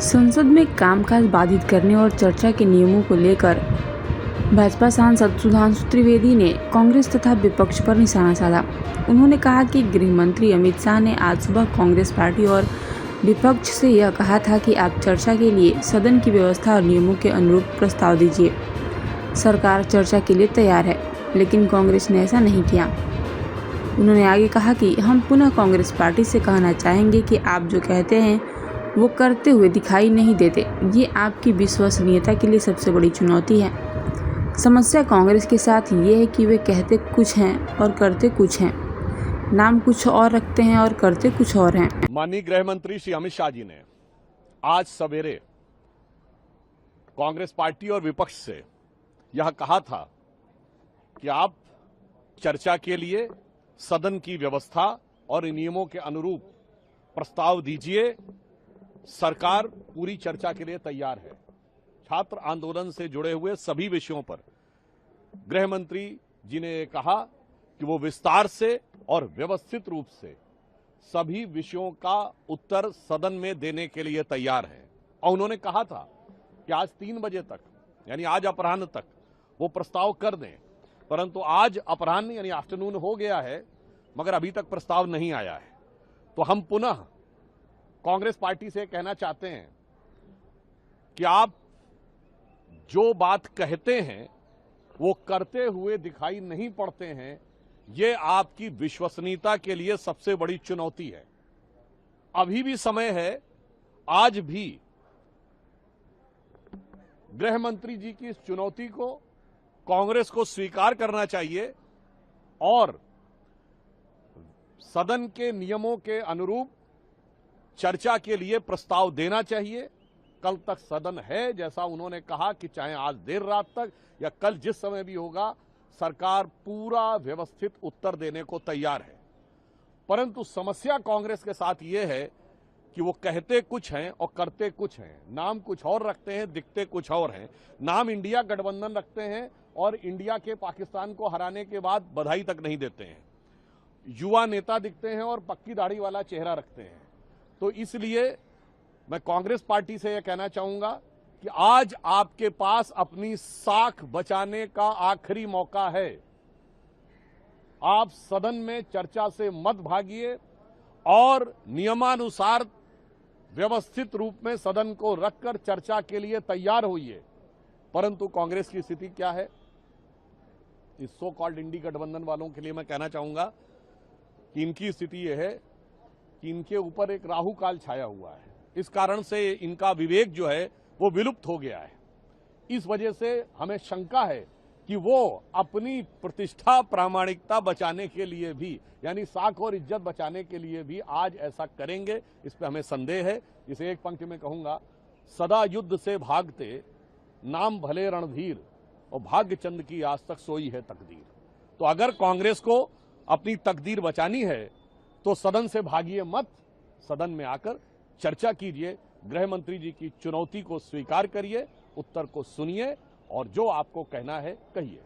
संसद में कामकाज बाधित करने और चर्चा के नियमों को लेकर भाजपा सांसद सुधांशु त्रिवेदी ने कांग्रेस तथा विपक्ष पर निशाना साधा। उन्होंने कहा कि गृह मंत्री अमित शाह ने आज सुबह कांग्रेस पार्टी और विपक्ष से यह कहा था कि आप चर्चा के लिए सदन की व्यवस्था और नियमों के अनुरूप प्रस्ताव दीजिए। सरकार चर्चा के लिए तैयार है, लेकिन कांग्रेस ने ऐसा नहीं किया। उन्होंने आगे कहा कि हम पुनः कांग्रेस पार्टी से कहना चाहेंगे कि आप जो कहते हैं वो करते हुए दिखाई नहीं देते। ये आपकी विश्वसनीयता के लिए सबसे बड़ी चुनौती है। समस्या कांग्रेस के साथ ये है कि वे कहते कुछ हैं और करते कुछ हैं, नाम कुछ और रखते हैं और करते कुछ और हैं। माननीय गृह मंत्री श्री अमित शाह जी ने आज सवेरे कांग्रेस पार्टी और विपक्ष से यह कहा था कि आप चर्चा के लिए सदन की व्यवस्था और नियमों के अनुरूप प्रस्ताव दीजिए। सरकार पूरी चर्चा के लिए तैयार है। छात्र आंदोलन से जुड़े हुए सभी विषयों पर गृह मंत्री जी ने कहा कि वो विस्तार से और व्यवस्थित रूप से सभी विषयों का उत्तर सदन में देने के लिए तैयार हैं। और उन्होंने कहा था कि आज 3 बजे तक, यानी आज अपराह्न तक वो प्रस्ताव कर दें, परंतु आज अपराह्न यानी आफ्टरनून हो गया है, मगर अभी तक प्रस्ताव नहीं आया है। तो हम पुनः कांग्रेस पार्टी से कहना चाहते हैं कि आप जो बात कहते हैं वो करते हुए दिखाई नहीं पड़ते हैं। ये आपकी विश्वसनीयता के लिए सबसे बड़ी चुनौती है। अभी भी समय है, आज भी गृह मंत्री जी की इस चुनौती को कांग्रेस को स्वीकार करना चाहिए और सदन के नियमों के अनुरूप चर्चा के लिए प्रस्ताव देना चाहिए। कल तक सदन है, जैसा उन्होंने कहा कि चाहे आज देर रात तक या कल जिस समय भी होगा, सरकार पूरा व्यवस्थित उत्तर देने को तैयार है। परंतु समस्या कांग्रेस के साथ ये है कि वो कहते कुछ हैं और करते कुछ हैं, नाम कुछ और रखते हैं, दिखते कुछ और हैं। नाम इंडिया गठबंधन रखते हैं और इंडिया के पाकिस्तान को हराने के बाद बधाई तक नहीं देते हैं। युवा नेता दिखते हैं और पक्की दाढ़ी वाला चेहरा रखते हैं। तो इसलिए मैं कांग्रेस पार्टी से यह कहना चाहूंगा कि आज आपके पास अपनी साख बचाने का आखिरी मौका है। आप सदन में चर्चा से मत भागिए और नियमानुसार व्यवस्थित रूप में सदन को रखकर चर्चा के लिए तैयार होइए। परंतु कांग्रेस की स्थिति क्या है, इस सो कॉल्ड इंडी गठबंधन वालों के लिए मैं कहना चाहूंगा कि इनकी स्थिति यह है कि इनके ऊपर एक राहु काल छाया हुआ है। इस कारण से इनका विवेक जो है वो विलुप्त हो गया है। इस वजह से हमें शंका है कि वो अपनी प्रतिष्ठा प्रामाणिकता बचाने के लिए भी, यानी साख और इज्जत बचाने के लिए भी आज ऐसा करेंगे, इस पर हमें संदेह है। इसे एक पंक्ति में कहूंगा, सदा युद्ध से भागते नाम भले रणधीर और भाग्य चंद की आज तक सोई है तकदीर। तो अगर कांग्रेस को अपनी तकदीर बचानी है तो सदन से भागिए मत, सदन में आकर चर्चा कीजिए। गृह मंत्री जी की चुनौती को स्वीकार करिए, उत्तर को सुनिए और जो आपको कहना है कहिए।